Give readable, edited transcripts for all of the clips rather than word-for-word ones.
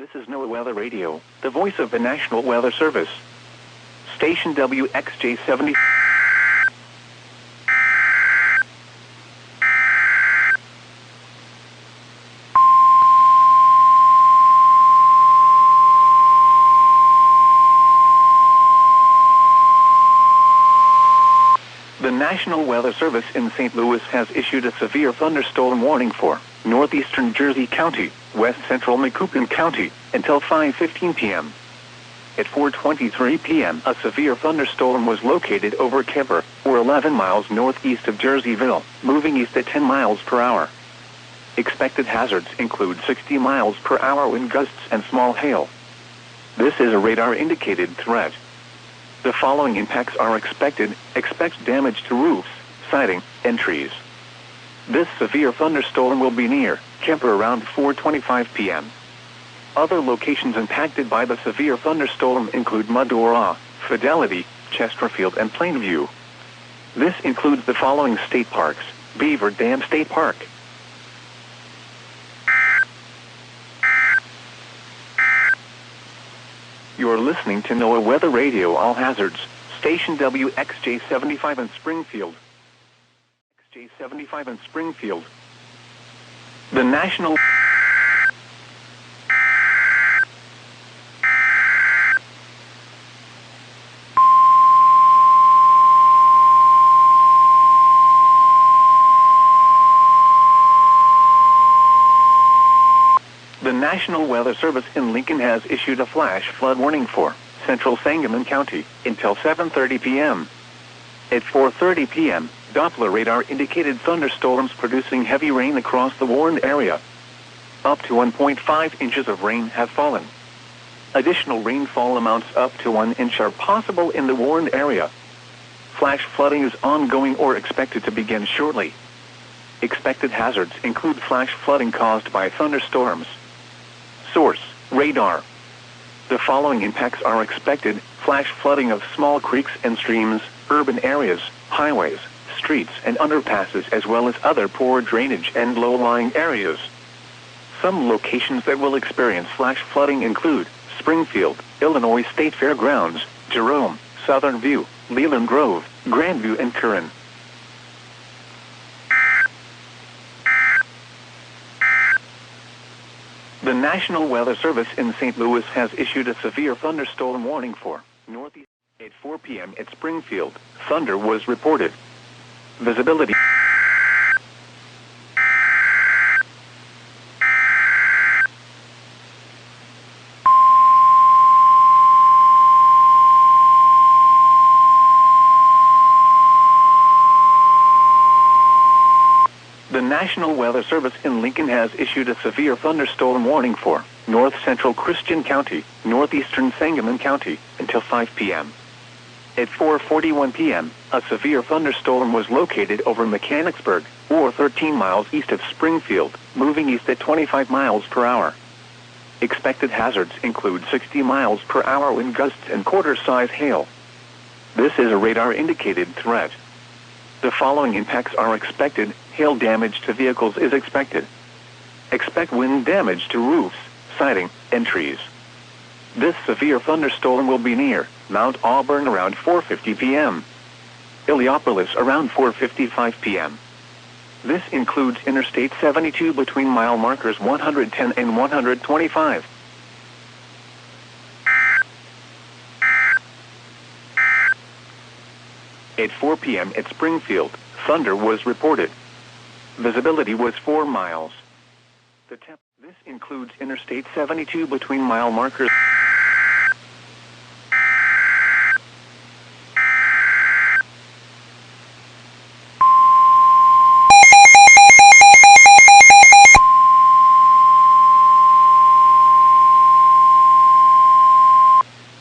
This is NOAA Weather Radio, the voice of the National Weather Service. Station WXJ70. The National Weather Service in St. Louis has issued a severe thunderstorm warning for northeastern Jersey County, west central Macoupin County, until 5:15 p.m. At 4:23 p.m., a severe thunderstorm was located over Kemper, or 11 miles northeast of Jerseyville, moving east at 10 miles per hour. Expected hazards include 60 miles per hour wind gusts and small hail. This is a radar-indicated threat. The following impacts are expected. Expect damage to roofs, siding, and trees. This severe thunderstorm will be near Kemper around 4:25 p.m. Other locations impacted by the severe thunderstorm include Medora, Fidelity, Chesterfield, and Plainview. This includes the following state parks: Beaver Dam State Park. You're listening to NOAA Weather Radio All Hazards, station WXJ75 in Springfield. XJ75 in Springfield. The National The National Weather Service in Lincoln has issued a flash flood warning for central Sangamon County until 7:30 p.m. At 4:30 p.m., Doppler radar indicated thunderstorms producing heavy rain across the warned area. Up to 1.5 inches of rain have fallen. Additional rainfall amounts up to 1 inch are possible in the warned area. Flash flooding is ongoing or expected to begin shortly. Expected hazards include flash flooding caused by thunderstorms. Source: radar. The following impacts are expected: flash flooding of small creeks and streams, urban areas, highways, streets and underpasses, as well as other poor drainage and low-lying areas. Some locations that will experience flash flooding include Springfield, Illinois State Fairgrounds, Jerome, Southern View, Leland Grove, Grandview, and Curran. The National Weather Service in St. Louis has issued a severe thunderstorm warning for northeast. At 4 p.m. at Springfield, thunder was reported. Visibility. The National Weather Service in Lincoln has issued a severe thunderstorm warning for north central Christian County, northeastern Sangamon County, until 5 p.m. At 4:41 p.m., a severe thunderstorm was located over Mechanicsburg, or 13 miles east of Springfield, moving east at 25 miles per hour. Expected hazards include 60 miles per hour wind gusts and quarter-size hail. This is a radar-indicated threat. The following impacts are expected. Hail damage to vehicles is expected. Expect wind damage to roofs, siding, and trees. This severe thunderstorm will be near Mount Auburn around 4:50 p.m. Illiopolis around 4:55 p.m. This includes Interstate 72 between mile markers 110 and 125. At 4 p.m. at Springfield, thunder was reported. Visibility was 4 miles. This includes Interstate 72 between mile markers.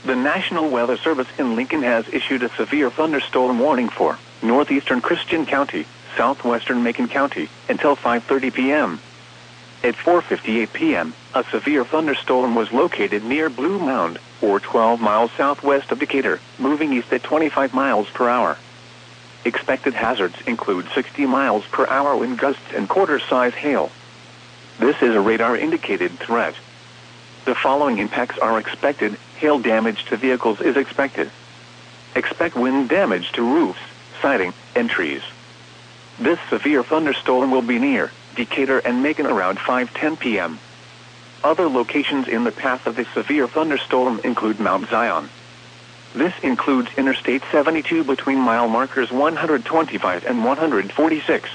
The National Weather Service in Lincoln has issued a severe thunderstorm warning for northeastern Christian County, southwestern Macon County, until 5:30 p.m. At 4:58 p.m., a severe thunderstorm was located near Blue Mound, or 12 miles southwest of Decatur, moving east at 25 miles per hour. Expected hazards include 60 miles per hour wind gusts and quarter-size hail. This is a radar-indicated threat. The following impacts are expected. Hail damage to vehicles is expected. Expect wind damage to roofs, siding, and trees. This severe thunderstorm will be near Decatur and Macon around 5:10 p.m. Other locations in the path of the severe thunderstorm include Mount Zion. This includes Interstate 72 between mile markers 125 and 146.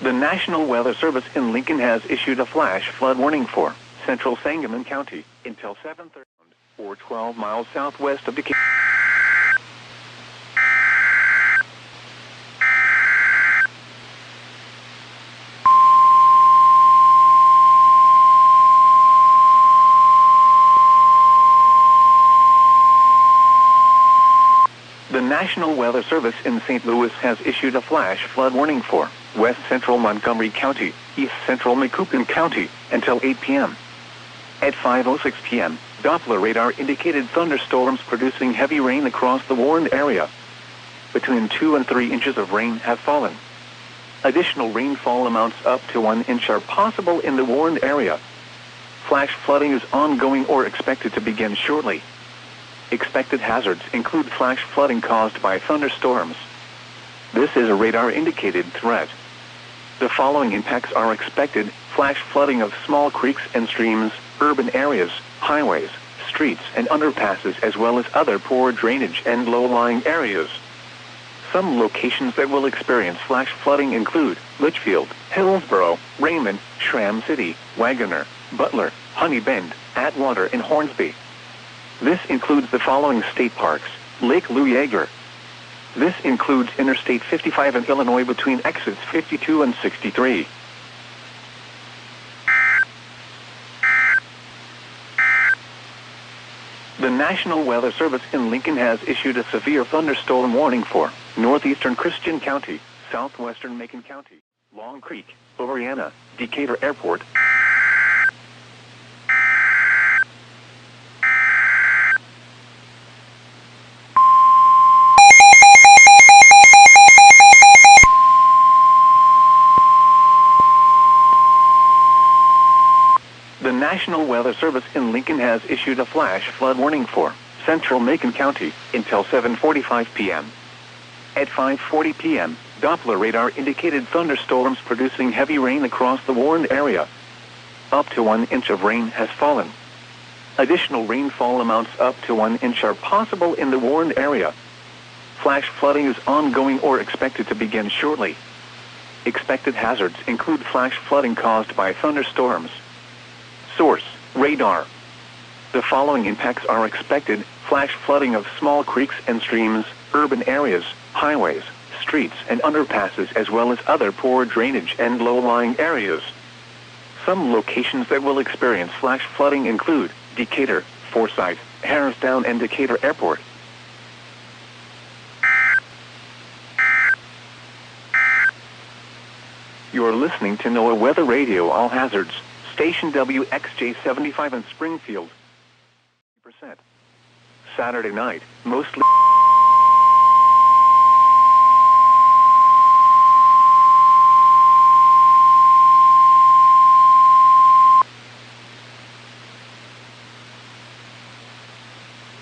The National Weather Service in Lincoln has issued a flash flood warning for central Sangamon County until 7:30 or 12 miles southwest of Decatur. The National Weather Service in St. Louis has issued a flash flood warning for west central Montgomery County, east central Macoupin County, until 8 p.m. At 5:06 p.m., Doppler radar indicated thunderstorms producing heavy rain across the warned area. Between 2 and 3 inches of rain have fallen. Additional rainfall amounts up to 1 inch are possible in the warned area. Flash flooding is ongoing or expected to begin shortly. Expected hazards include flash flooding caused by thunderstorms. This is a radar-indicated threat. The following impacts are expected: flash flooding of small creeks and streams, urban areas, highways, streets and underpasses, as well as other poor drainage and low-lying areas. Some locations that will experience flash flooding include Litchfield, Hillsborough, Raymond, Schramm City, Wagoner, Butler, Honey Bend, Atwater and Hornsby. This includes the following state parks: Lake Lou Yeager. This includes Interstate 55 in Illinois between exits 52 and 63. The National Weather Service in Lincoln has issued a severe thunderstorm warning for northeastern Christian County, southwestern Macon County, Long Creek, Oriana, Decatur Airport. The National Weather Service in Lincoln has issued a flash flood warning for central Macon County until 7:45 p.m. At 5:40 p.m., Doppler radar indicated thunderstorms producing heavy rain across the warned area. Up to 1 inch of rain has fallen. Additional rainfall amounts up to 1 inch are possible in the warned area. Flash flooding is ongoing or expected to begin shortly. Expected hazards include flash flooding caused by thunderstorms. Source: radar. The following impacts are expected: flash flooding of small creeks and streams, urban areas, highways, streets and underpasses, as well as other poor drainage and low-lying areas. Some locations that will experience flash flooding include Decatur, Forsyth, Harristown and Decatur Airport. You're listening to NOAA Weather Radio All Hazards. Station WXJ75 in Springfield. %. Saturday night, mostly.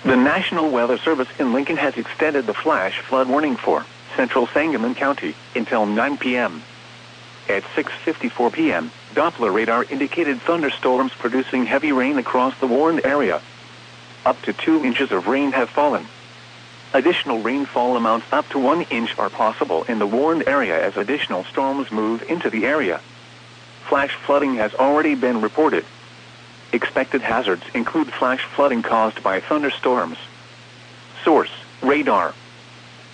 The National Weather Service in Lincoln has extended the flash flood warning for central Sangamon County until 9 p.m. At 6:54 p.m., Doppler radar indicated thunderstorms producing heavy rain across the warned area. Up to 2 inches of rain have fallen. Additional rainfall amounts up to 1 inch are possible in the warned area as additional storms move into the area. Flash flooding has already been reported. Expected hazards include flash flooding caused by thunderstorms. Source: radar.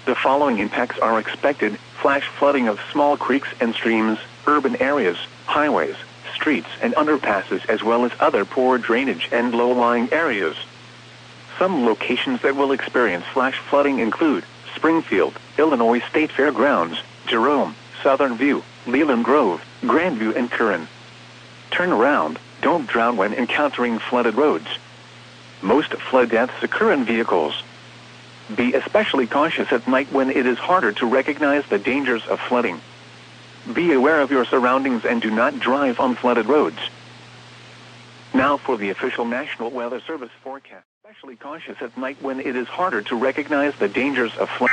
The following impacts are expected: flash flooding of small creeks and streams, urban areas, highways, streets and underpasses, as well as other poor drainage and low-lying areas. Some locations that will experience flash flooding include Springfield, Illinois State Fairgrounds, Jerome, Southern View, Leland Grove, Grandview and Curran. Turn around, don't drown when encountering flooded roads. Most flood deaths occur in vehicles. Be especially cautious at night when it is harder to recognize the dangers of flooding. Be aware of your surroundings and do not drive on flooded roads. Now for the official National Weather Service forecast. Especially cautious at night when it is harder to recognize the dangers of flood.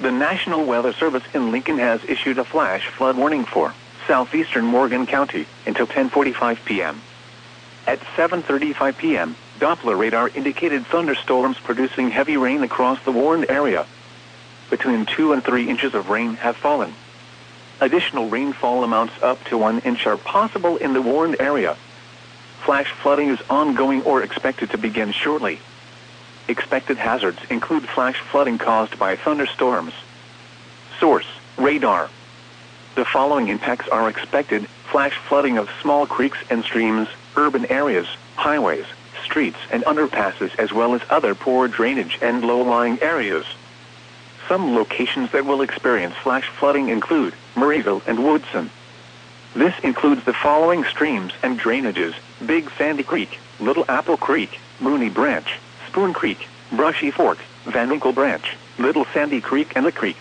The National Weather Service in Lincoln has issued a flash flood warning for southeastern Morgan County until 10:45 p.m. At 7:35 p.m., Doppler radar indicated thunderstorms producing heavy rain across the warned area. Between 2 and 3 inches of rain have fallen. Additional rainfall amounts up to 1 inch are possible in the warned area. Flash flooding is ongoing or expected to begin shortly. Expected hazards include flash flooding caused by thunderstorms. Source: radar. The following impacts are expected: flash flooding of small creeks and streams, urban areas, highways, streets and underpasses, as well as other poor drainage and low-lying areas. Some locations that will experience flash flooding include Murrayville and Woodson. This includes the following streams and drainages: Big Sandy Creek, Little Apple Creek, Mooney Branch, Spoon Creek, Brushy Fork, Van Winkle Branch, Little Sandy Creek and the Creek.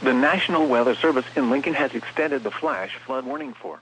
The National Weather Service in Lincoln has extended the flash flood warning for